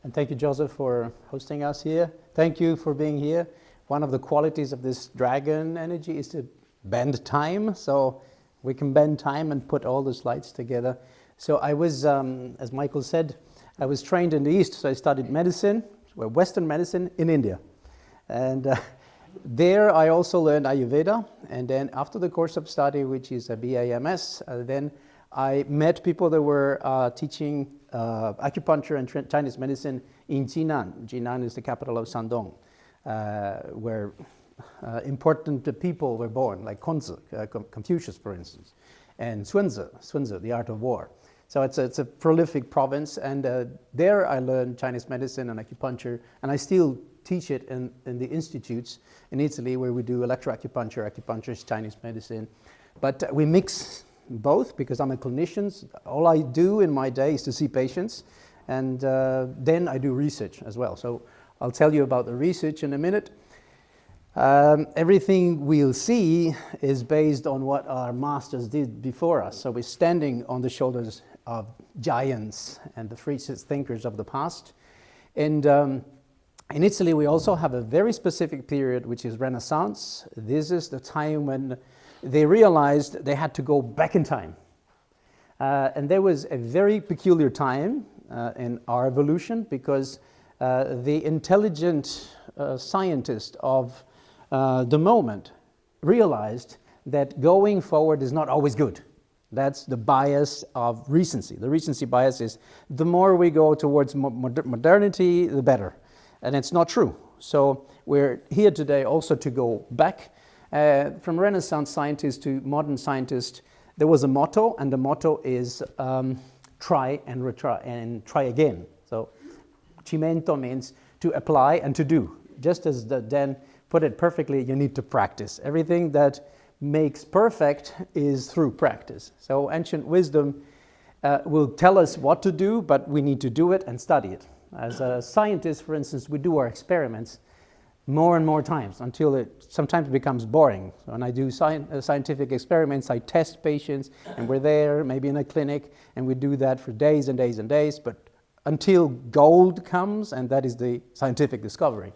And thank you, Joseph, for hosting us here. Thank you for being here. One of the qualities of this dragon energy is to bend time. So we can bend time and put all the slides together. So I was, as Michael said, I was trained in the East. So I studied medicine, Western medicine in India. And there I also learned Ayurveda. And then after the course of study, which is a BAMS, then I met people that were teaching acupuncture and Chinese medicine in Jinan. Jinan is the capital of Shandong, where important people were born, like Kunzi, Confucius, for instance, and Sunzi, the art of war. So it's a prolific province, and there I learned Chinese medicine and acupuncture, and I still teach it in the institutes in Italy, where we do electroacupuncture, acupuncture, Chinese medicine. But we mix both, because I'm a clinician. All I do in my day is to see patients, and then I do research as well. So I'll tell you about the research in a minute. Everything we'll see is based on what our masters did before us. So we're standing on the shoulders of giants and the free thinkers of the past. And in Italy, we also have a very specific period, which is Renaissance. This is the time when they realized they had to go back in time. And there was a very peculiar time in our evolution, because the intelligent scientist of the moment realized that going forward is not always good. That's the bias of recency. The recency bias is the more we go towards modernity, the better. And it's not true. So we're here today also to go back. From Renaissance scientists to modern scientists, there was a motto, and the motto is try and retry and try again. So cimento means to apply and to do. Just as Dan put it perfectly, you need to practice. Everything that makes perfect is through practice. So ancient wisdom will tell us what to do, but we need to do it and study it. As a scientist, for instance, we do our experiments more and more times until it sometimes becomes boring. So when I do scientific experiments, I test patients, and we're there, maybe in a clinic, and we do that for days and days and days, but until gold comes, and that is the scientific discovery.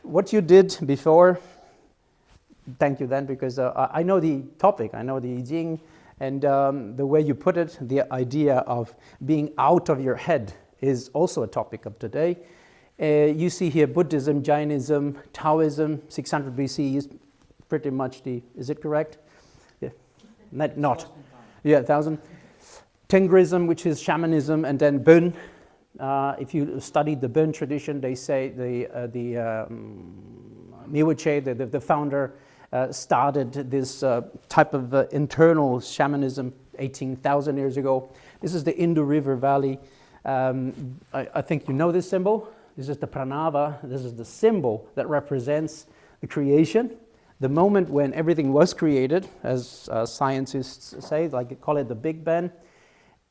What you did before, thank you then, because I know the topic, I know the I Ching, and the way you put it, the idea of being out of your head is also a topic of today. You see here Buddhism, Jainism, Taoism, 600 BC is pretty much is it correct? Yeah, not. Yeah, 1000. Tengrism, which is shamanism, and then Bön. If you study the Bön tradition, they say the Miwoche, the founder, started this type of internal shamanism 18,000 years ago. This is the Indo River Valley. I think you know this symbol. This is the pranava. This is the symbol that represents the creation. The moment when everything was created, as scientists say, like call it the Big Bang,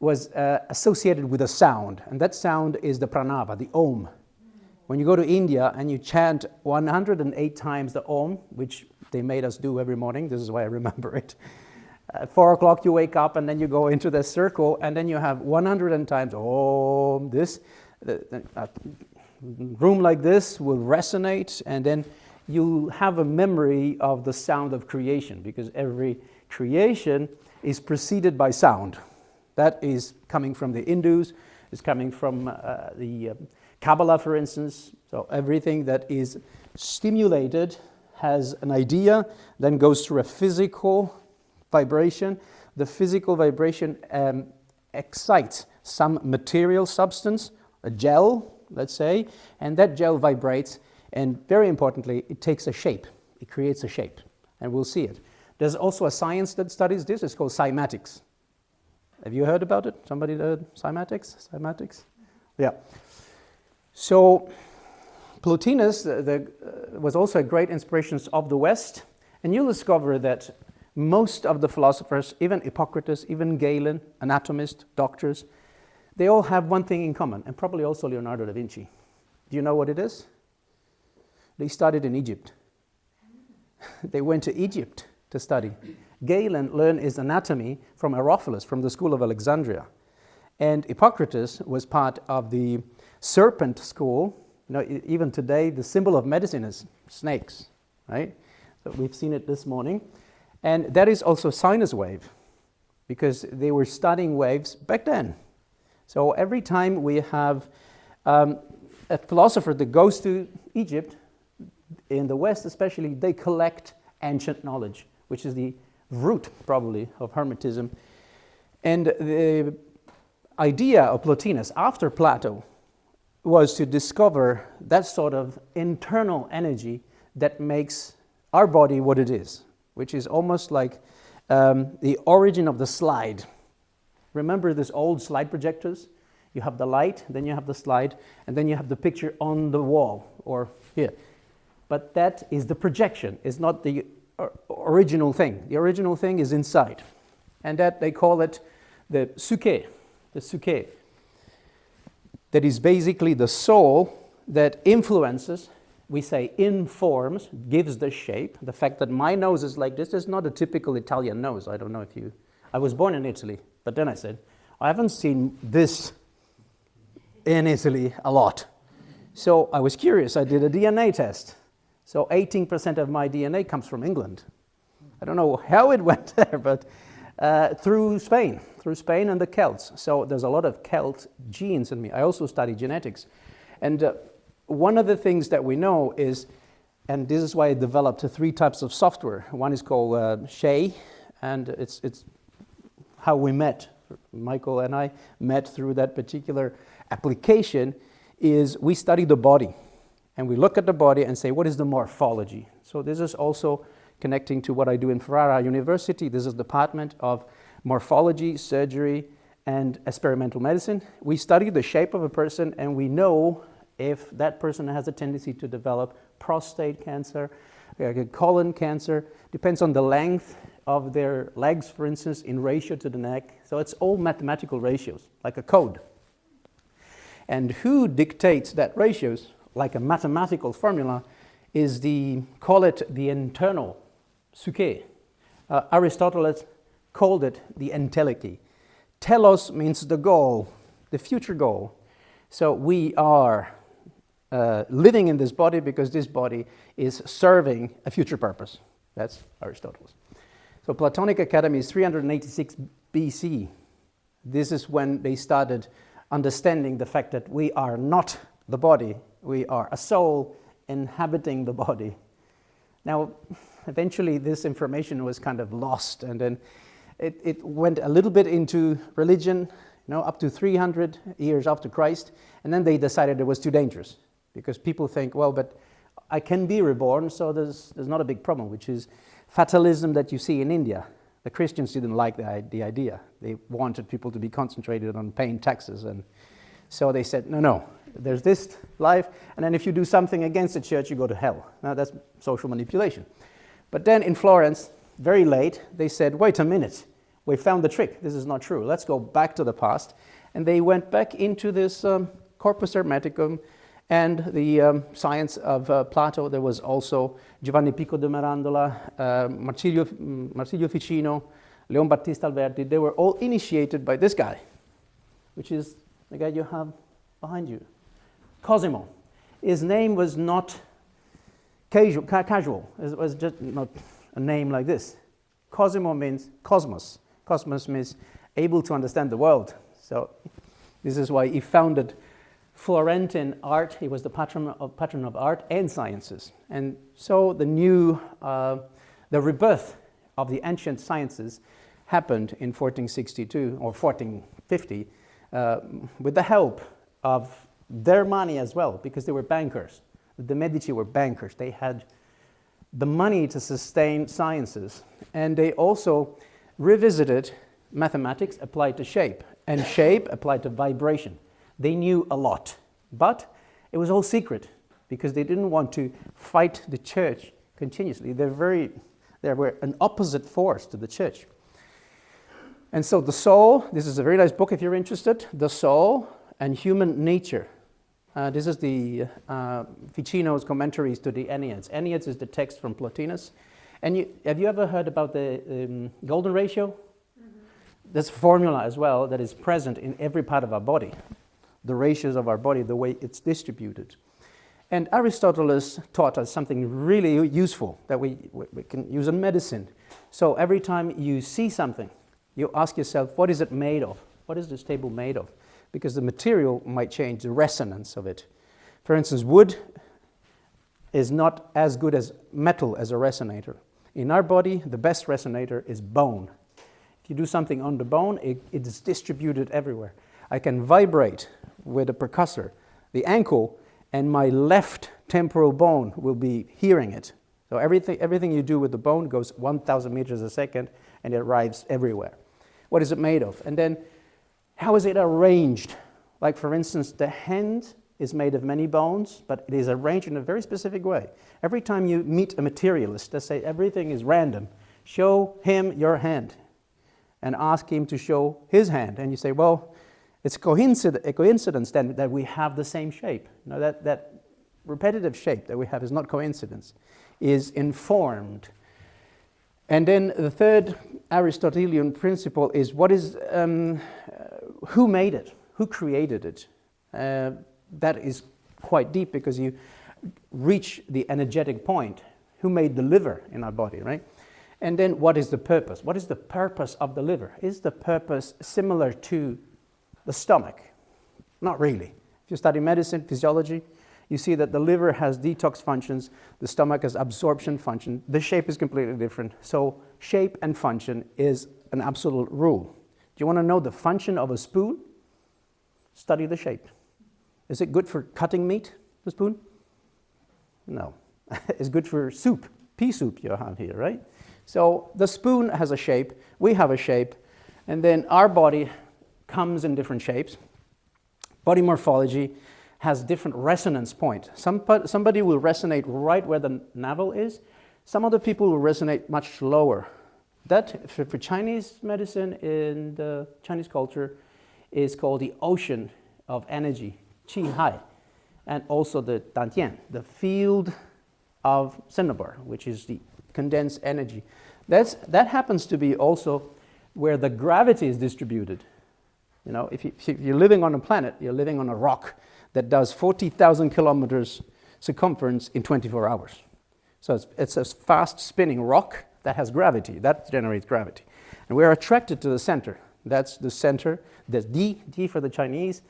was associated with a sound. And that sound is the pranava, the Om. When you go to India and you chant 108 times the Om, which they made us do every morning, this is why I remember it. At 4 o'clock you wake up, and then you go into the circle, and then you have 100 times Om. This room like this will resonate, and then you have a memory of the sound of creation, because every creation is preceded by sound. That is coming from the Hindus, is coming from the Kabbalah, for instance. So everything that is stimulated has an idea, then goes through a physical vibration. The physical vibration excites some material substance, a gel, let's say, and that gel vibrates, and very importantly, it takes a shape. It creates a shape, and we'll see it. There's also a science that studies this. It's called cymatics. Have you heard about it? Somebody heard cymatics? Cymatics? Yeah. So Plotinus was also a great inspiration of the West, and you'll discover that most of the philosophers, even Hippocrates, even Galen, anatomists, doctors, they all have one thing in common, and probably also Leonardo da Vinci. Do you know what it is? They studied in Egypt. They went to Egypt to study. Galen learned his anatomy from Herophilus, from the school of Alexandria. And Hippocrates was part of the serpent school. You know, even today, the symbol of medicine is snakes, right? So we've seen it this morning. And that is also sinus wave, because they were studying waves back then. So every time we have a philosopher that goes to Egypt, in the West especially, they collect ancient knowledge, which is the root, probably, of Hermetism. And the idea of Plotinus, after Plato, was to discover that sort of internal energy that makes our body what it is, which is almost like the origin of the slide. Remember this old slide projectors? You have the light, then you have the slide, and then you have the picture on the wall, or here. But that is the projection. It's not the original thing. The original thing is inside. And that they call it the psyche. The psyche. That is basically the soul that influences, we say informs, gives the shape. The fact that my nose is like this is not a typical Italian nose. I don't know if you... I was born in Italy, but then I said, I haven't seen this in Italy a lot. So I was curious. I did a DNA test. So 18% of my DNA comes from England. I don't know how it went there, but through Spain and the Celts. So there's a lot of Celt genes in me. I also study genetics. And one of the things that we know is, and this is why I developed 3 types of software. One is called Shay, and it's how we met. Michael and I met through that particular application, is we study the body. And we look at the body and say, what is the morphology? So this is also connecting to what I do in Ferrara University. This is the department of morphology, surgery, and experimental medicine. We study the shape of a person, and we know if that person has a tendency to develop prostate cancer, colon cancer. Depends on the length of their legs, for instance, in ratio to the neck. So it's all mathematical ratios, like a code. And who dictates that ratios? Like a mathematical formula, is call it the internal psyche. Aristotle called it the entelechy. Telos means the goal, the future goal. So we are living in this body because this body is serving a future purpose. That's Aristotle. So Platonic Academy is 386 BC. This is when they started understanding the fact that we are not the body. We are a soul inhabiting the body. Now, eventually this information was kind of lost, and then it went a little bit into religion, up to 300 years after Christ, and then they decided it was too dangerous, because people think, well, but I can be reborn, so there's not a big problem, which is fatalism that you see in India. The Christians didn't like the idea. They wanted people to be concentrated on paying taxes, and so they said, no, there's this life, and then if you do something against the church, you go to hell. Now that's social manipulation. But then in Florence, very late, they said, wait a minute, we found the trick. This is not true. Let's go back to the past. And they went back into this corpus hermeticum and the science of Plato. There was also Giovanni Pico de Mirandola, Marsilio Ficino, Leon Battista Alberti. They were all initiated by this guy, which is the guy you have behind you. Cosimo. His name was not casual. It was just not a name like this. Cosimo means cosmos. Cosmos means able to understand the world. So this is why he founded Florentine art. He was the patron of art and sciences. And so the rebirth of the ancient sciences happened in 1462 or 1450 with the help of their money as well, because they were bankers. The Medici were bankers. They had the money to sustain sciences. And they also revisited mathematics applied to shape, and shape applied to vibration. They knew a lot, but it was all secret, because they didn't want to fight the church continuously. They were an opposite force to the church. And so the soul, this is a very nice book if you're interested, The Soul and Human Nature. This is the Ficino's commentaries to the Enneads. Enneads is the text from Plotinus. And have you ever heard about the golden ratio? Mm-hmm. There's a formula as well that is present in every part of our body, the ratios of our body, the way it's distributed. And Aristotle taught us something really useful that we can use in medicine. So every time you see something, you ask yourself, what is it made of? What is this table made of? Because the material might change the resonance of it. For instance, wood is not as good as metal as a resonator. In our body, the best resonator is bone. If you do something on the bone, it is distributed everywhere. I can vibrate with a percussor the ankle, and my left temporal bone will be hearing it. So everything you do with the bone goes 1,000 meters a second, and it arrives everywhere. What is it made of? And then, how is it arranged? Like, for instance, the hand is made of many bones, but it is arranged in a very specific way. Every time you meet a materialist, they say everything is random. Show him your hand and ask him to show his hand. And you say, well, it's a coincidence then that we have the same shape. Now that repetitive shape that we have is not coincidence, is informed. And then the third Aristotelian principle is who made it? Who created it? That is quite deep because you reach the energetic point. Who made the liver in our body, right? And then what is the purpose? What is the purpose of the liver? Is the purpose similar to the stomach? Not really. If you study medicine, physiology, you see that the liver has detox functions, the stomach has absorption function. The shape is completely different. So shape and function is an absolute rule. Do you want to know the function of a spoon? Study the shape. Is it good for cutting meat, the spoon? No. It's good for soup, pea soup you have here, right? So the spoon has a shape, we have a shape, and then our body comes in different shapes. Body morphology has different resonance point. Somebody will resonate right where the navel is. Some other people will resonate much lower. That, for Chinese medicine, in the Chinese culture, is called the ocean of energy, qi hai, and also the dantian, the field of cinnabar, which is the condensed energy. That happens to be also where the gravity is distributed. You know, if you're living on a planet, you're living on a rock that does 40,000 kilometers circumference in 24 hours. So it's a fast spinning rock that has gravity, that generates gravity. And we're attracted to the center. That's the center, that's D for the Chinese.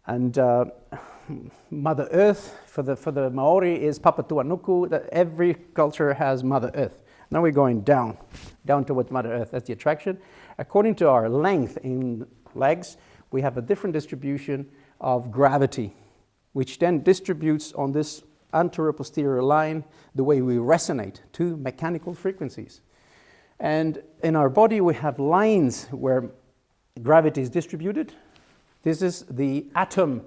And Mother Earth for the Maori is Papatuanuku. That every culture has Mother Earth. Now we're going down towards Mother Earth. That's the attraction. According to our length in legs, we have a different distribution of gravity, which then distributes on this anterior-posterior line the way we resonate to mechanical frequencies. And in our body, we have lines where gravity is distributed. This is the atom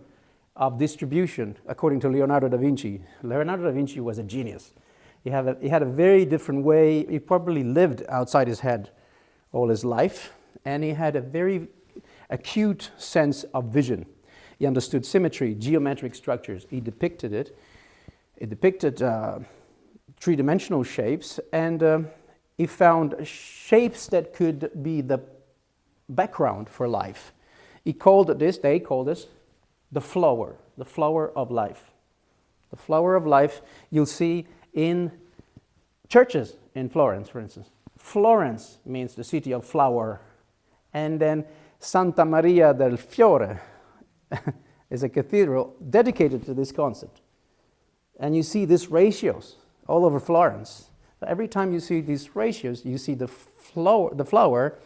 of distribution, according to Leonardo da Vinci. Leonardo da Vinci was a genius. He had a very different way. He probably lived outside his head all his life, and he had a very acute sense of vision. He understood symmetry, geometric structures. He depicted it. It depicted three-dimensional shapes, and he found shapes that could be the background for life. They called this, the flower of life. The flower of life you'll see in churches in Florence, for instance. Florence means the city of flower. And then Santa Maria del Fiore is a cathedral dedicated to this concept. And you see these ratios all over Florence. Every time you see these ratios, you see the flower,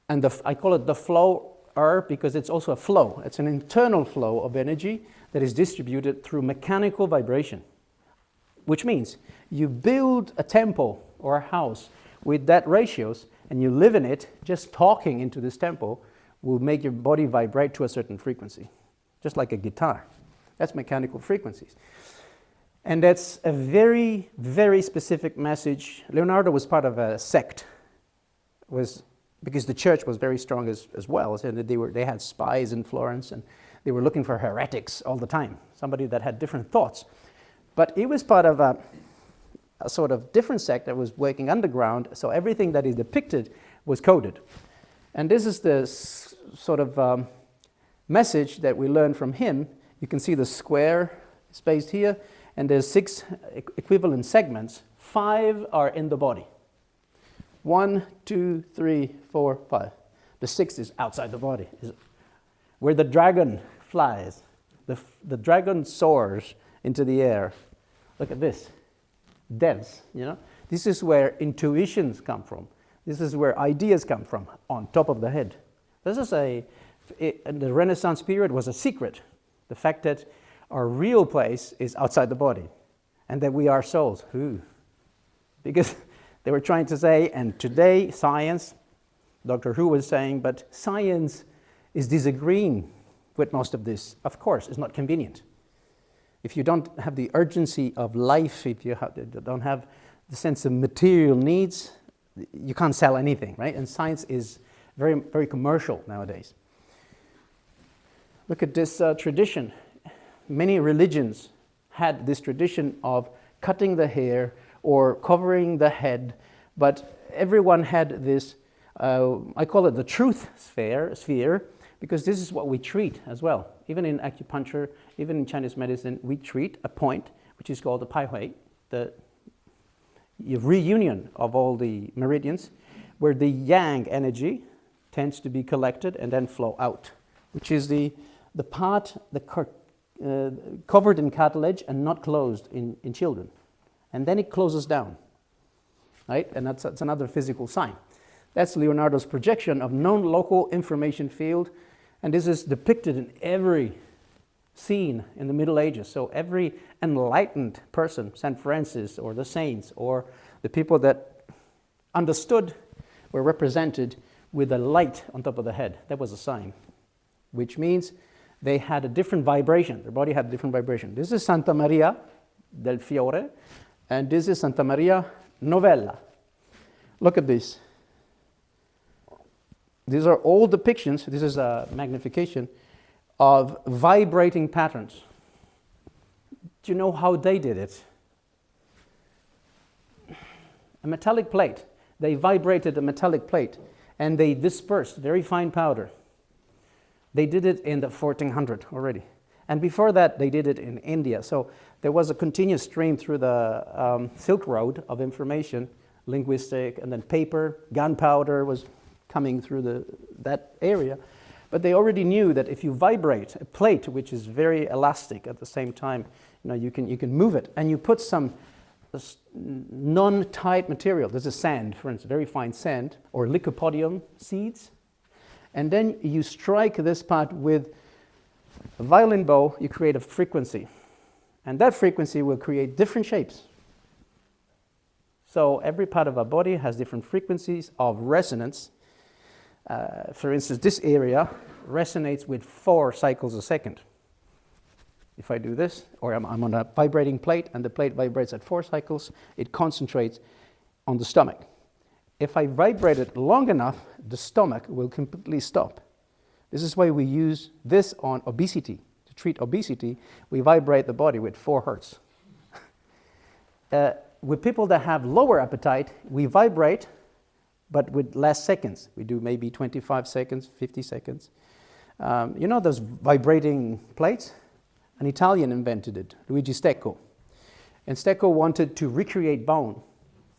and I call it the flower because it's also a flow. It's an internal flow of energy that is distributed through mechanical vibration, which means you build a temple or a house with that ratios and you live in it. Just talking into this temple will make your body vibrate to a certain frequency, just like a guitar. That's mechanical frequencies. And that's a very, very specific message. Leonardo was part of a sect, because the church was very strong as well. So they had spies in Florence, and they were looking for heretics all the time, somebody that had different thoughts. But he was part of a sort of different sect that was working underground, so everything that he depicted was coded. And this is the sort of message that we learn from him. You can see the square spaced here, and there's 6 equivalent segments. 5 are in the body. 1, 2, 3, 4, 5. The 6th is outside the body, where the dragon flies. The dragon soars into the air. Look at this. Devs, you know. This is where intuitions come from. This is where ideas come from, on top of the head. This is the Renaissance period was a secret. The fact that our real place is outside the body, and that we are souls. Ooh. Because they were trying to say, and today science, Dr. Who was saying, but science is disagreeing with most of this. Of course, it's not convenient. If you don't have the urgency of life, if you don't have the sense of material needs, you can't sell anything, right? And science is very, very commercial nowadays. Look at this tradition. Many religions had this tradition of cutting the hair or covering the head, but everyone had this, I call it the truth sphere, because this is what we treat as well. Even in acupuncture, even in Chinese medicine, we treat a point which is called the pai hui, the reunion of all the meridians, where the yang energy tends to be collected and then flow out, which is the part covered in cartilage and not closed in children. And then it closes down, right? And that's another physical sign. That's Leonardo's projection of known local information field, and this is depicted in every scene in the Middle Ages. So every enlightened person, St. Francis or the saints or the people that understood, were represented with a light on top of the head. That was a sign, which means they had a different vibration. Their body had a different vibration. This is Santa Maria del Fiore, and this is Santa Maria Novella. Look at this. These are all depictions, this is a magnification, of vibrating patterns. Do you know how they did it? A metallic plate. They vibrated a metallic plate and they dispersed very fine powder. They did it in the 1400 already. And before that, they did it in India. So there was a continuous stream through the Silk Road of information, linguistic, and then paper, gunpowder was coming through that area. But they already knew that if you vibrate a plate, which is very elastic at the same time, you can move it, and you put some non-tight material. This is sand, for instance, very fine sand, or lycopodium seeds. And then you strike this part with a violin bow, you create a frequency. And that frequency will create different shapes. So every part of our body has different frequencies of resonance. For instance, this area resonates with 4 cycles a second. If I do this, or I'm on a vibrating plate and the plate vibrates at 4 cycles, it concentrates on the stomach. If I vibrate it long enough, the stomach will completely stop. This is why we use this on obesity. To treat obesity, we vibrate the body with 4 hertz. With people that have lower appetite, we vibrate, but with less seconds. We do maybe 25 seconds, 50 seconds. You know those vibrating plates? An Italian invented it, Luigi Stecco. And Stecco wanted to recreate bone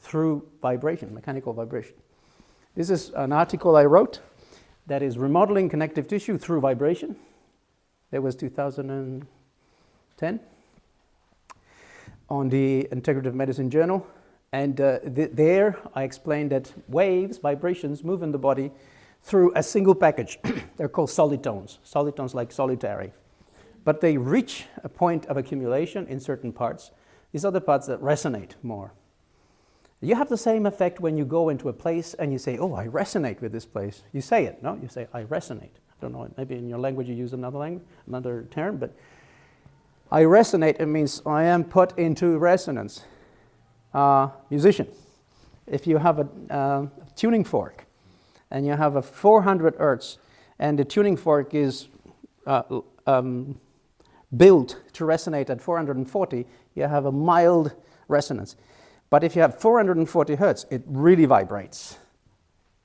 through vibration, mechanical vibration. This is an article I wrote that is remodeling connective tissue through vibration. That was 2010 on the Integrative Medicine Journal. And there I explained that waves, vibrations, move in the body through a single package. They're called solitones. Solitones like solitary. But they reach a point of accumulation in certain parts. These are the parts that resonate more. You have the same effect when you go into a place and you say, oh, I resonate with this place. You say it, no? You say, I resonate. I don't know, maybe in your language you use another term, but I resonate, it means I am put into resonance. Musician, if you have a tuning fork and you have a 400 hertz and the tuning fork is built to resonate at 440, you have a mild resonance. But if you have 440 hertz, it really vibrates.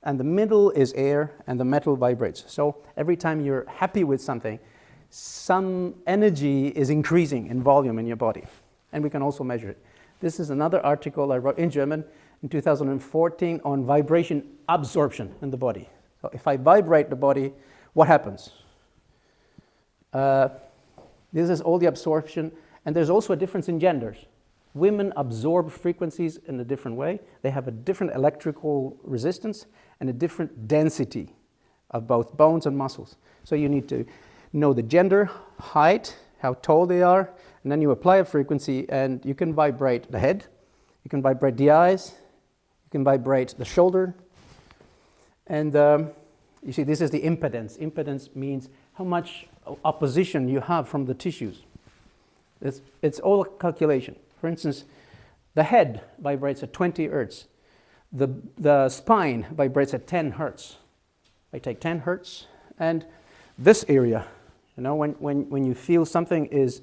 and the middle is air, and the metal vibrates. So every time you're happy with something, some energy is increasing in volume in your body, and we can also measure it. This is another article I wrote in German in 2014 on vibration absorption in the body. So if I vibrate the body, what happens? This is all the absorption, and there's also a difference in genders. Women absorb frequencies in a different way. They have a different electrical resistance and a different density of both bones and muscles. So you need to know the gender, height, how tall they are, and then you apply a frequency, and you can vibrate the head, you can vibrate the eyes, you can vibrate the shoulder, and you see this is the impedance. Impedance means how much opposition you have from the tissues. It's all a calculation. For instance, the head vibrates at 20 hertz. The spine vibrates at 10 hertz. I take 10 hertz, and this area, you know, when you feel something is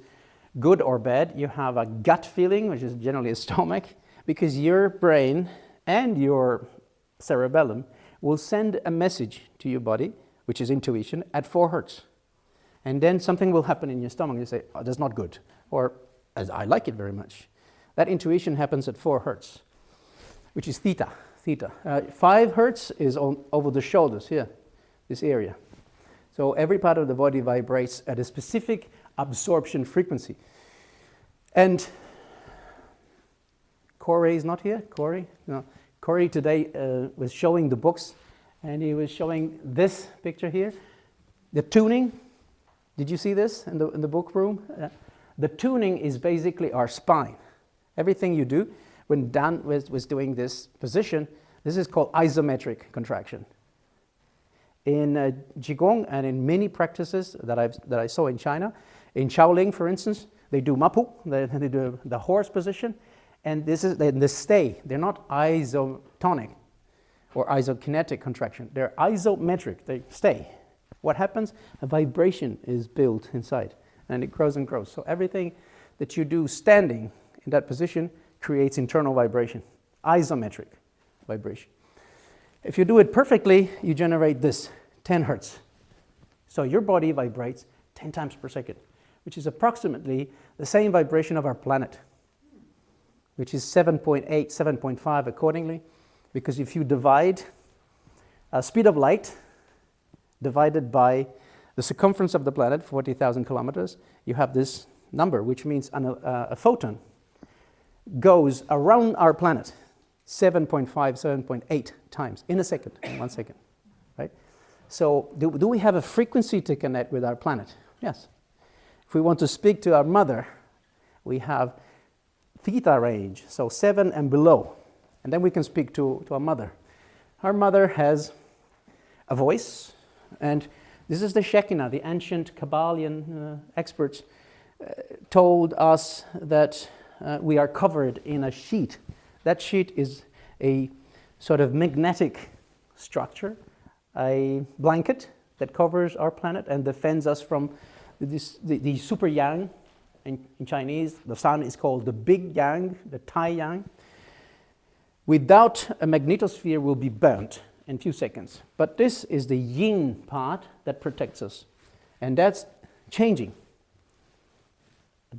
good or bad, you have a gut feeling, which is generally a stomach, because your brain and your cerebellum will send a message to your body, which is intuition, at 4 hertz. And then something will happen in your stomach. You say, oh, that's not good. Or, as I like it very much. That intuition happens at 4 hertz, which is theta. 5 hertz is over the shoulders here, this area. So every part of the body vibrates at a specific absorption frequency. And Corey is not here? Corey? No. Corey today was showing the books, and he was showing this picture here. The tuning. Did you see this in the book room? The tuning is basically our spine. Everything you do, when Dan was doing this position, this is called isometric contraction. In Qigong and in many practices that I saw in China, in Shaolin, for instance, they do mapu, they do the horse position, and this is the stay. They're not isotonic or isokinetic contraction. They're isometric. They stay. What happens? A vibration is built inside, and it grows and grows. So everything that you do standing in that position creates internal vibration, isometric vibration. If you do it perfectly, you generate this, 10 hertz. So your body vibrates 10 times per second, which is approximately the same vibration of our planet, which is 7.8, 7.5 accordingly, because if you divide speed of light divided by the circumference of the planet, 40,000 kilometers, you have this number, which means a photon goes around our planet 7.5, 7.8 times in a second, in 1 second, right? So do we have a frequency to connect with our planet? Yes. If we want to speak to our mother, we have theta range, so 7 and below, and then we can speak to our mother. Our mother has a voice, and this is the Shekinah. The ancient Kabbalian experts told us that we are covered in a sheet. That sheet is a sort of magnetic structure, a blanket that covers our planet and defends us from the super yang. In Chinese, the sun is called the big yang, the Tai Yang. Without a magnetosphere, we'll be burnt in a few seconds. But this is the yin part that protects us. And that's changing.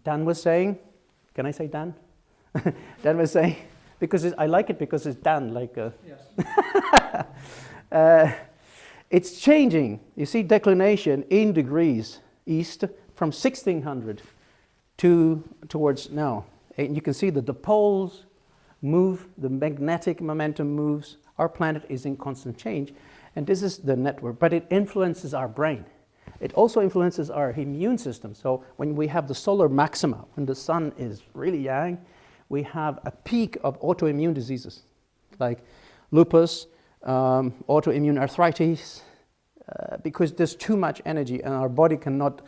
Dan was saying, can I say Dan? Dan was saying, because I like it because it's Dan, like yes. It's changing. You see declination in degrees east from 1600 towards now. And you can see that the poles move, the magnetic momentum moves. Our planet is in constant change, and this is the network, but it influences our brain. It also influences our immune system. So when we have the solar maxima, when the sun is really yang, we have a peak of autoimmune diseases like lupus, autoimmune arthritis, because there's too much energy and our body cannot,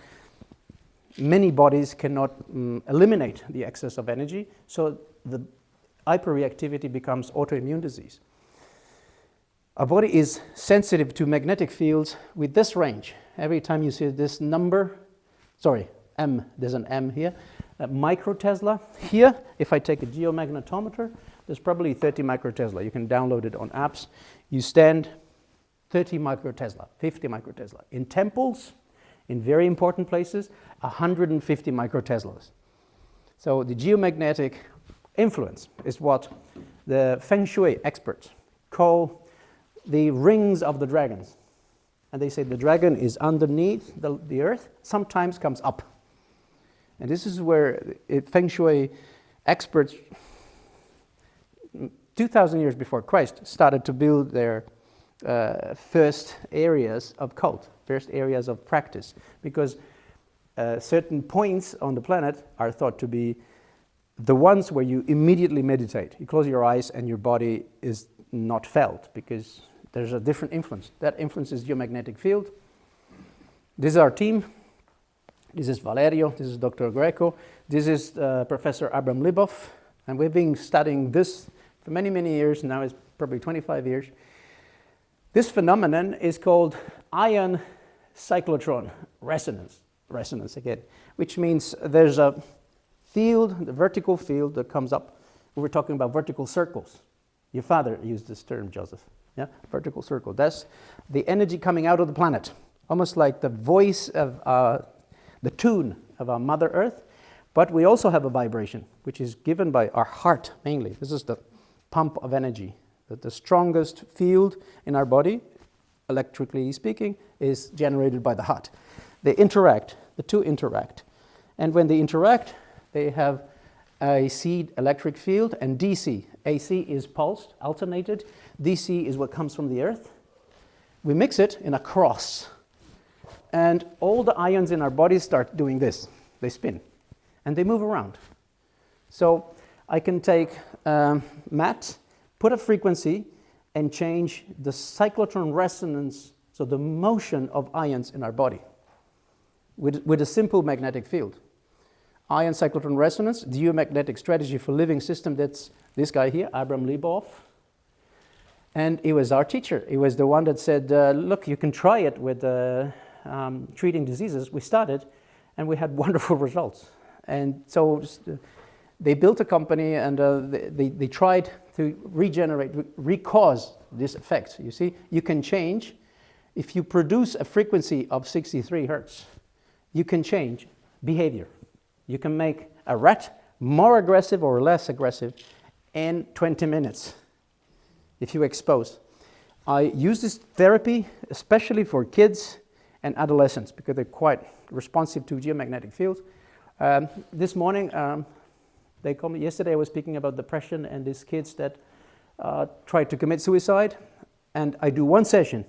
many bodies cannot eliminate the excess of energy, so the hyperreactivity becomes autoimmune disease. Our body is sensitive to magnetic fields with this range. Every time you see this number, M, there's an M here, microtesla. Here, if I take a geomagnetometer, there's probably 30 microtesla. You can download it on apps. You stand 30 microtesla, 50 microtesla. In temples, in very important places, 150 microteslas. So the geomagnetic influence is what the Feng Shui experts call the rings of the dragons. And they say the dragon is underneath the earth, sometimes comes up. And this is where Feng Shui experts, 2,000 years before Christ, started to build their first areas of cult, first areas of practice, because certain points on the planet are thought to be the ones where you immediately meditate. You close your eyes and your body is not felt because there's a different influence. That influence is geomagnetic field. This is our team. This is Valerio. This is Dr. Greco. This is Professor Abram Libov. And we've been studying this for many, many years. Now it's probably 25 years. This phenomenon is called ion cyclotron resonance again, which means there's a field, the vertical field that comes up. We were talking about vertical circles. Your father used this term, Joseph. Yeah, vertical circle. That's the energy coming out of the planet, almost like the voice of the tune of our Mother Earth. But we also have a vibration, which is given by our heart mainly. This is the pump of energy. The strongest field in our body, electrically speaking, is generated by the heart. They interact, the two interact. And when they interact, they have AC electric field and DC. AC is pulsed, alternated. DC is what comes from the earth. We mix it in a cross. And all the ions in our body start doing this. They spin. And they move around. So I can take Matt, put a frequency, and change the cyclotron resonance, so the motion of ions in our body, with a simple magnetic field. Ion cyclotron resonance, geomagnetic strategy for living system, that's this guy here, Abram Libov. And he was our teacher. He was the one that said, look, you can try it with treating diseases. We started, and we had wonderful results. And so they built a company, and they tried to regenerate, recause this effect. You see, you can change. If you produce a frequency of 63 hertz, you can change behavior. You can make a rat more aggressive or less aggressive in 20 minutes if you expose. I use this therapy especially for kids and adolescents because they're quite responsive to geomagnetic fields. This morning, they called me. Yesterday I was speaking about depression and these kids that tried to commit suicide. And I do one session,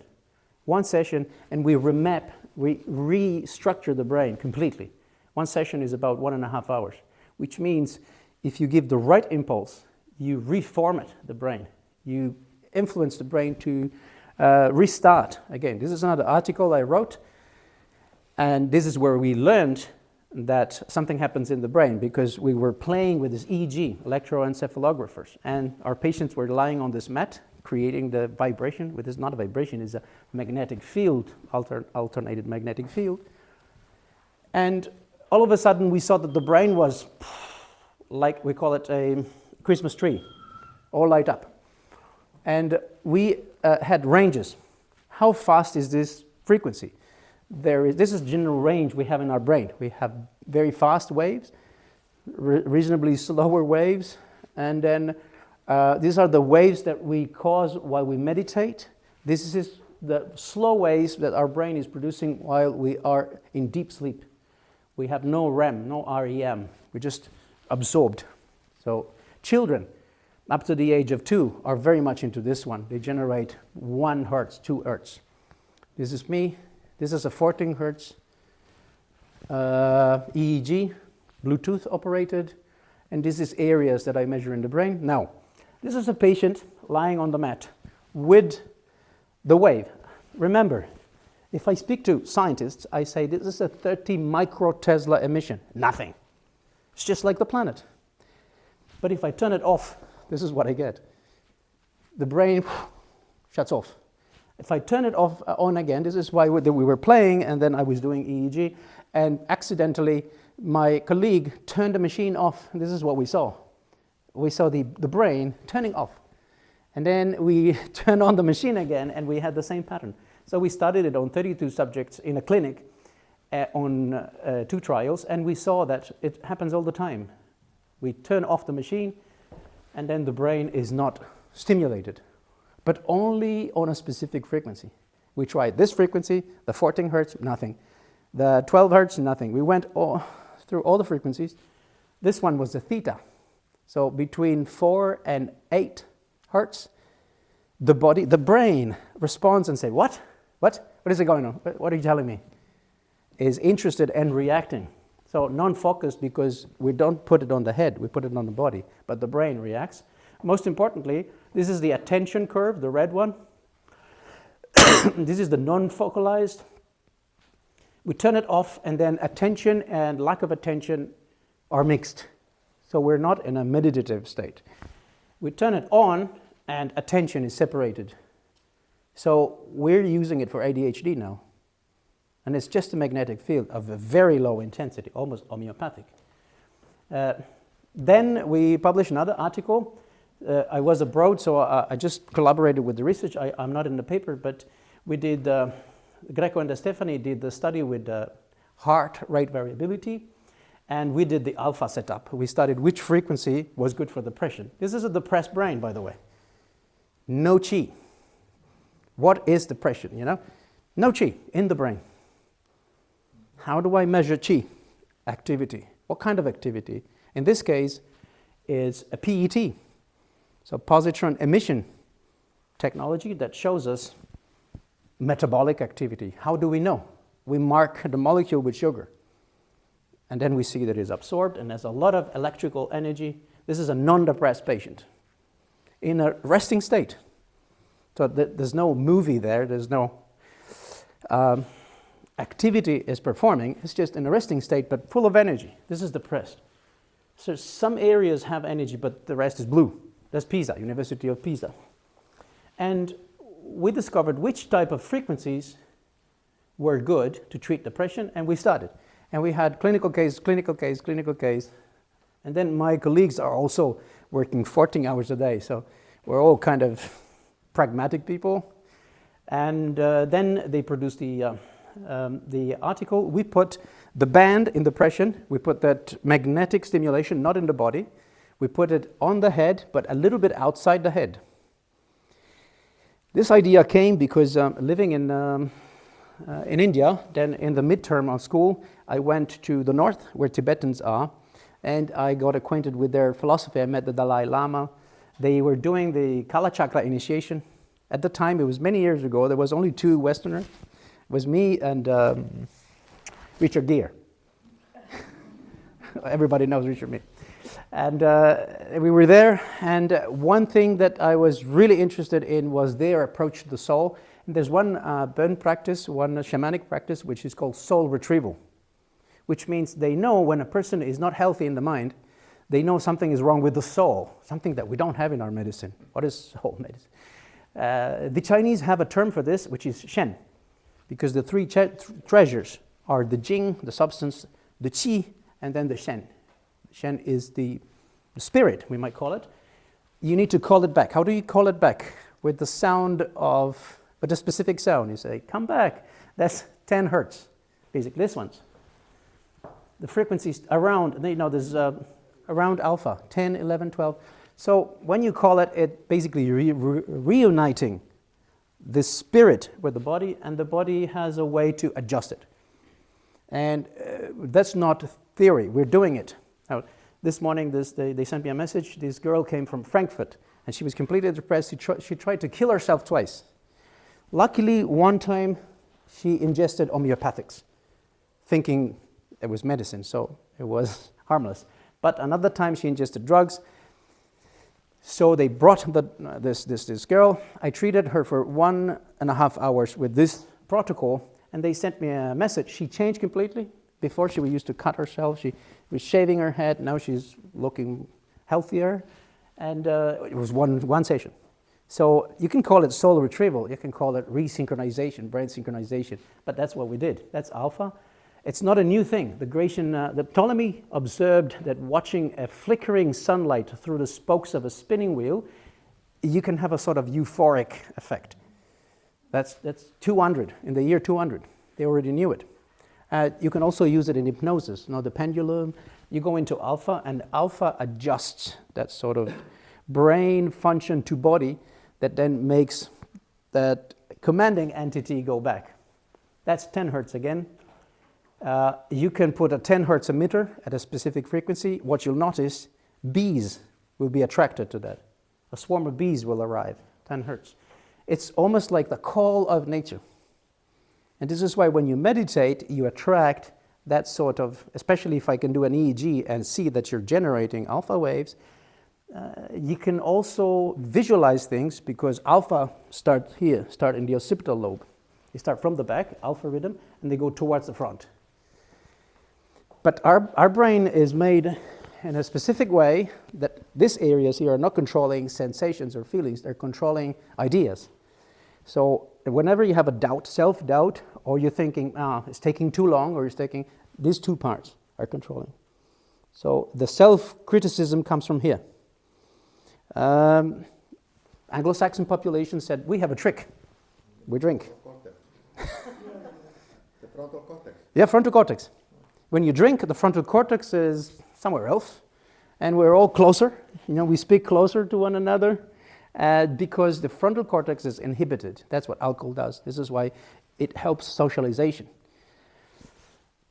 and we remap, we restructure the brain completely. One session is about 1.5 hours, which means if you give the right impulse, you reformat the brain. You influence the brain to restart again. This is another article I wrote, and this is where we learned that something happens in the brain because we were playing with this EEG, electroencephalographers, and our patients were lying on this mat, creating the vibration, which is not a vibration, it's a magnetic field, alternated magnetic field. And all of a sudden we saw that the brain was like, we call it a Christmas tree, all light up. And we had ranges. How fast is this frequency? This is general range we have in our brain. We have very fast waves, reasonably slower waves, and then these are the waves that we cause while we meditate. This is the slow waves that our brain is producing while we are in deep sleep. We have no REM, no REM. We're just absorbed. So children up to the age of 2 are very much into this one. They generate 1 hertz, 2 hertz. This is me. This is a 14 hertz EEG, Bluetooth operated, and this is areas that I measure in the brain. Now, this is a patient lying on the mat with the wave. Remember, if I speak to scientists, I say this is a 30 microtesla emission, nothing. It's just like the planet. But if I turn it off, this is what I get. The brain shuts off. If I turn it off on again, this is why we were playing, and then I was doing EEG, and accidentally my colleague turned the machine off. This is what we saw. We saw the brain turning off. And then we turned on the machine again, and we had the same pattern. So we studied it on 32 subjects in a clinic on 2 trials, and we saw that it happens all the time. We turn off the machine, and then the brain is not stimulated, but only on a specific frequency. We tried this frequency, the 14 hertz, nothing. The 12 hertz, nothing. We went through all the frequencies. This one was the theta. So between 4 and 8 hertz, the brain responds and says, what? What is it going on? What are you telling me? Is interested and reacting. So non-focused, because we don't put it on the head, we put it on the body, but the brain reacts. Most importantly, this is the attention curve, the red one. This is the non-focalized. We turn it off, and then attention and lack of attention are mixed. So we're not in a meditative state. We turn it on, and attention is separated. So we're using it for ADHD now. And it's just a magnetic field of a very low intensity, almost homeopathic. Then we published another article. I was abroad, so I just collaborated with the research. I'm not in the paper, but we did, Greco and De Stefani did the study with heart rate variability, and we did the alpha setup. We studied which frequency was good for depression. This is a depressed brain, by the way. No chi. What is depression, you know? No chi in the brain. How do I measure chi? Activity. What kind of activity? In this case, is a PET. So positron emission technology that shows us metabolic activity. How do we know? We mark the molecule with sugar. And then we see that it's absorbed and there's a lot of electrical energy. This is a non-depressed patient in a resting state. So there's no movie there. There's no activity is performing. It's just in a resting state, but full of energy. This is depressed. So some areas have energy, but the rest is blue. That's Pisa, University of Pisa. And we discovered which type of frequencies were good to treat depression, and we started. And we had clinical case. And then my colleagues are also working 14 hours a day, so we're all kind of pragmatic people. And then they produced the article. We put the band in depression. We put that magnetic stimulation, not in the body. We put it on the head, but a little bit outside the head. This idea came because living in India, then in the midterm of school, I went to the north where Tibetans are, and I got acquainted with their philosophy. I met the Dalai Lama. They were doing the Kala Chakra initiation. At the time, it was many years ago, there was only 2 Westerners. It was me and Richard Gere. Everybody knows Richard Gere. And we were there, and one thing that I was really interested in was their approach to the soul. And there's one Bön practice, one shamanic practice, which is called soul retrieval, which means they know when a person is not healthy in the mind, they know something is wrong with the soul, something that we don't have in our medicine. What is soul medicine? The Chinese have a term for this, which is Shen, because the 3 treasures are the Jing, the substance, the Qi, and then the Shen. Shen is the spirit, we might call it. You need to call it back. How do you call it back? With the sound of, with a specific sound. You say, come back. That's 10 hertz, basically. This one's. The frequencies around, you know, there's around alpha, 10, 11, 12. So when you call it, it basically reuniting the spirit with the body, and the body has a way to adjust it. And that's not theory. We're doing it. Now, this morning, they sent me a message. This girl came from Frankfurt, and she was completely depressed. She tried to kill herself twice. Luckily, one time, she ingested homeopathics, thinking it was medicine, so it was harmless. But another time, she ingested drugs. So they brought this girl. I treated her for 1.5 hours with this protocol, and they sent me a message. She changed completely. Before, she used to cut herself. She was shaving her head. Now she's looking healthier. And it was one session. So you can call it soul retrieval. You can call it resynchronization, brain synchronization. But that's what we did. That's alpha. It's not a new thing. The Ptolemy observed that watching a flickering sunlight through the spokes of a spinning wheel you can have a sort of euphoric effect. That's 200, in the year 200. They already knew it. You can also use it in hypnosis. The pendulum, you go into alpha, and alpha adjusts that sort of brain function to body that then makes that commanding entity go back. That's 10 hertz again. You can put a 10 hertz emitter at a specific frequency. What you'll notice, bees will be attracted to that. A swarm of bees will arrive, 10 hertz. It's almost like the call of nature. And this is why when you meditate, you attract that sort of, especially if I can do an EEG and see that you're generating alpha waves, you can also visualize things because alpha start here, start in the occipital lobe. They start from the back, alpha rhythm, and they go towards the front. But our brain is made in a specific way that these areas here are not controlling sensations or feelings, they're controlling ideas. So whenever you have a doubt, self-doubt, or you're thinking, it's taking too long, or it's taking, these two parts are controlling. So the self-criticism comes from here. Anglo-Saxon population said, we have a trick. We drink. The frontal cortex. Yeah, frontal cortex. When you drink, the frontal cortex is somewhere else, and we're all closer. We speak closer to one another. Because the frontal cortex is inhibited. That's what alcohol does. This is why it helps socialization.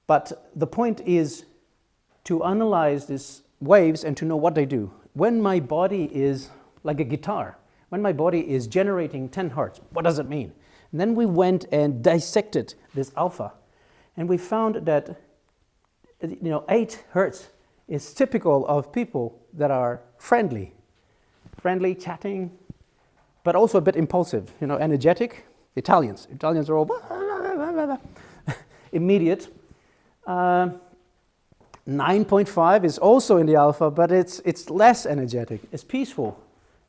But the point is to analyze these waves and to know what they do. When my body is like a guitar, when my body is generating 10 hertz, what does it mean? And then we went and dissected this alpha, and we found that 8 hertz is typical of people that are friendly, chatting, but also a bit impulsive, energetic. Italians are all immediate. 9.5 is also in the alpha, but it's less energetic. It's peaceful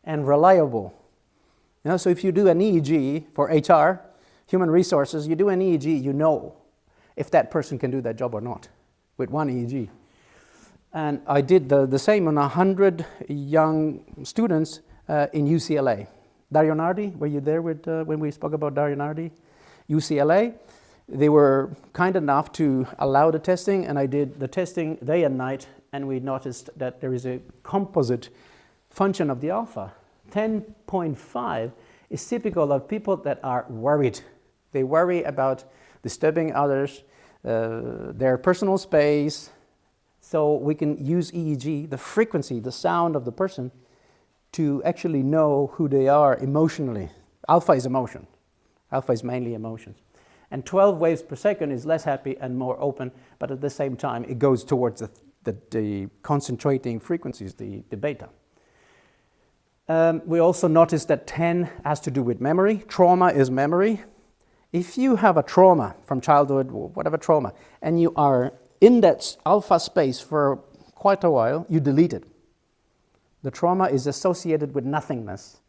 and reliable. So if you do an EEG for HR, human resources, you do an EEG, you know if that person can do that job or not with one EEG. And I did the same on 100 young students in UCLA. Dario Nardi, were you there when we spoke about Dario Nardi? UCLA. They were kind enough to allow the testing, and I did the testing day and night, and we noticed that there is a composite function of the alpha. 10.5 is typical of people that are worried. They worry about disturbing others, their personal space. So we can use EEG, the frequency, the sound of the person, to actually know who they are emotionally. Alpha is emotion. Alpha is mainly emotions. And 12 waves per second is less happy and more open, but at the same time it goes towards the concentrating frequencies, the beta. We also noticed that 10 has to do with memory. Trauma is memory. If you have a trauma from childhood, whatever trauma, and you are in that alpha space for quite a while, you delete it. The trauma is associated with nothingness.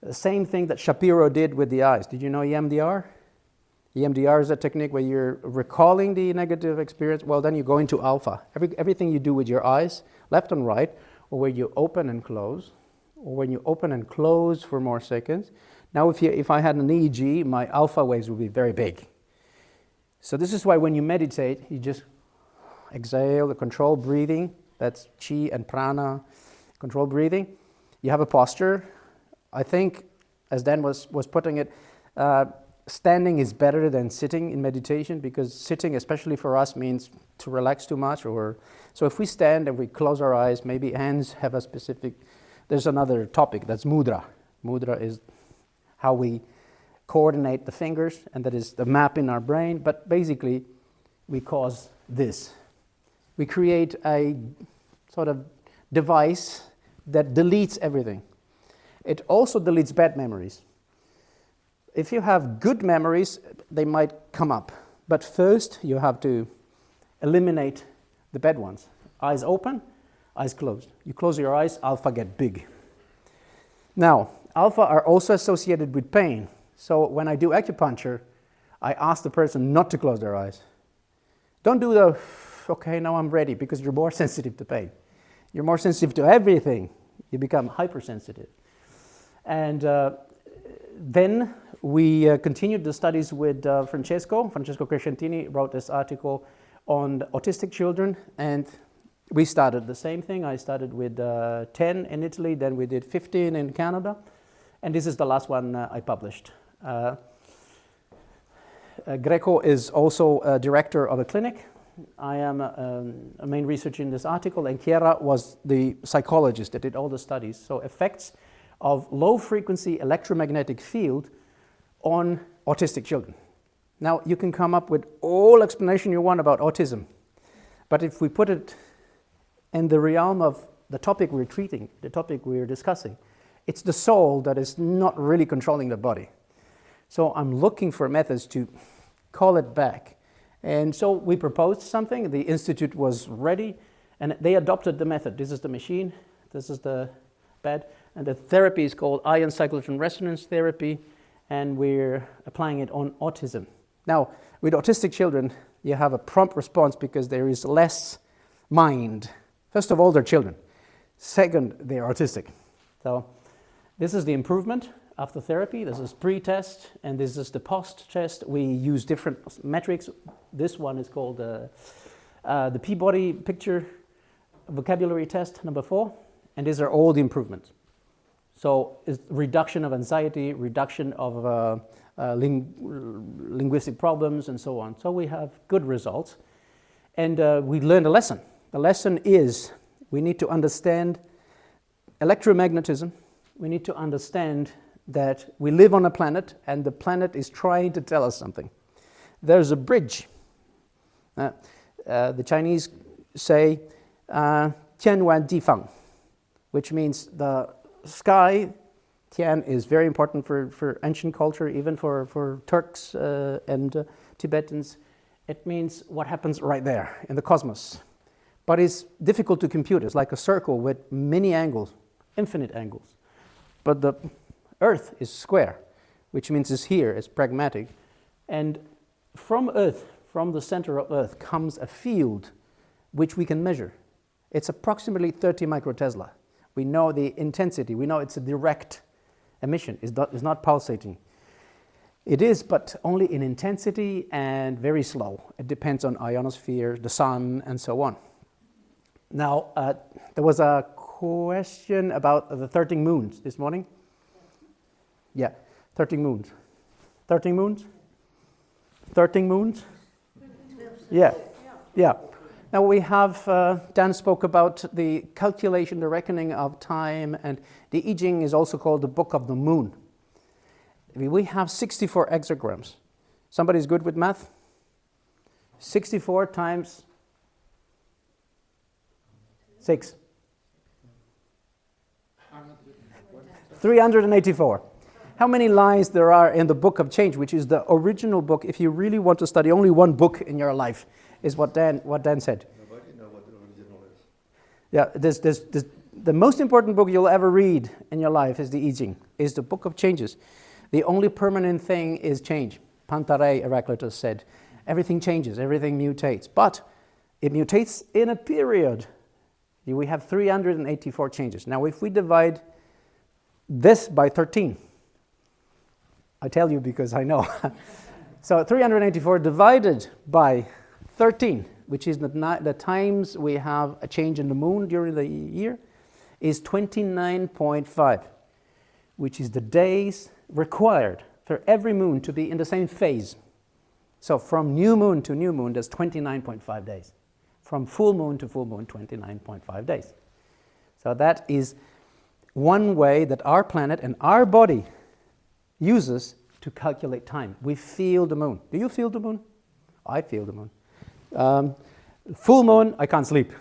The same thing that Shapiro did with the eyes. Did you know EMDR? EMDR is a technique where you're recalling the negative experience. Well, then you go into alpha. Everything you do with your eyes, left and right, or where you open and close, or when you open and close for more seconds. Now, if I had an EEG, my alpha waves would be very big. So this is why when you meditate, you just exhale, the controlled breathing. That's chi and prana, controlled breathing. You have a posture. I think, as Dan was putting it, standing is better than sitting in meditation, because sitting, especially for us, means to relax too much. So if we stand and we close our eyes, maybe hands have a specific. There's another topic, that's mudra. Mudra is how we coordinate the fingers, and that is the map in our brain. But basically, we cause this. We create a sort of device that deletes everything. It also deletes bad memories. If you have good memories, they might come up. But first, you have to eliminate the bad ones. Eyes open, eyes closed. You close your eyes, alpha get big. Now, alpha are also associated with pain. So when I do acupuncture, I ask the person not to close their eyes. Don't do the, okay, now I'm ready, because you're more sensitive to pain. You're more sensitive to everything. You become hypersensitive. And then we continued the studies with Francesco Crescentini wrote this article on autistic children, and we started the same thing. I started with 10 in Italy, then we did 15 in Canada, and this is the last one I published. Greco is also a director of a clinic. I am a main researcher in this article, and Chiara was the psychologist that did all the studies. So effects of low-frequency electromagnetic field on autistic children. Now, you can come up with all explanation you want about autism, but if we put it in the realm of the topic we're treating, the topic we're discussing, it's the soul that is not really controlling the body. So I'm looking for methods to call it back. And so we proposed something, the Institute was ready, and they adopted the method. This is the machine, this is the bed, and the therapy is called ion cyclotron resonance therapy, and we're applying it on autism. Now, with autistic children, you have a prompt response because there is less mind. First of all, they're children. Second, they're autistic. So this is the improvement after therapy. This is pre-test, and this is the post-test. We use different metrics. This one is called the Peabody Picture Vocabulary Test, number 4, and these are all the improvements. So it's reduction of anxiety, reduction of linguistic problems, and so on. So we have good results. And we learned a lesson. The lesson is we need to understand electromagnetism. We need to understand that we live on a planet, and the planet is trying to tell us something. There's a bridge. The Chinese say, 天完地方, which means the sky. Tian is very important for ancient culture, even for Turks and Tibetans. It means what happens right there in the cosmos. But it's difficult to compute. It's like a circle with many angles, infinite angles. But the Earth is square, which means it's here, it's pragmatic. And from Earth, from the center of Earth, comes a field which we can measure. It's approximately 30 microtesla. We know the intensity. We know it's a direct emission. It's not pulsating. It is, but only in intensity and very slow. It depends on ionosphere, the sun, and so on. Now, there was a question about the 13 moons this morning. Yeah, 13 moons. 13 moons? 13 moons? Yeah, yeah. Now we have, Dan spoke about the calculation, the reckoning of time, and the I Ching is also called the Book of the Moon. We have 64 hexagrams. Somebody's good with math? 64 times 6. 384. How many lines there are in the Book of Change, which is the original book? If you really want to study only one book in your life, is what Dan said. Nobody knows what the original is. Yeah, the most important book you'll ever read in your life is the I Ching, is the Book of Changes. The only permanent thing is change. Pantarei Heraclitus said, everything changes, everything mutates, but it mutates in a period. We have 384 changes. Now, if we divide this by 13, I tell you because I know. So 384 divided by 13, which is the times we have a change in the moon during the year, is 29.5, which is the days required for every moon to be in the same phase. So from new moon to new moon, there's 29.5 days. From full moon to full moon, 29.5 days. So that is one way that our planet and our body uses to calculate time. We feel the moon. Do you feel the moon? I feel the moon. Full moon, I can't sleep.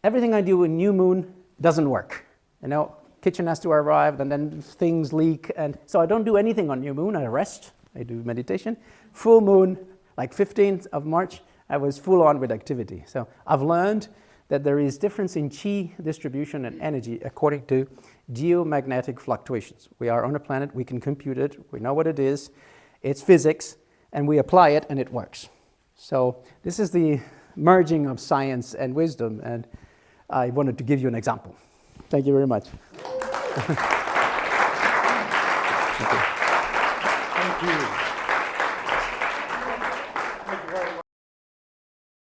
Everything I do in new moon doesn't work. You know, kitchen has to arrive, and then things leak, and so I don't do anything on new moon. I rest. I do meditation. Full moon, like 15th of March, I was full on with activity. So I've learned that there is difference in chi distribution and energy according to geomagnetic fluctuations. We are on a planet, we can compute it, we know what it is, it's physics, and we apply it and it works. So this is the merging of science and wisdom, and I wanted to give you an example. Thank you very much.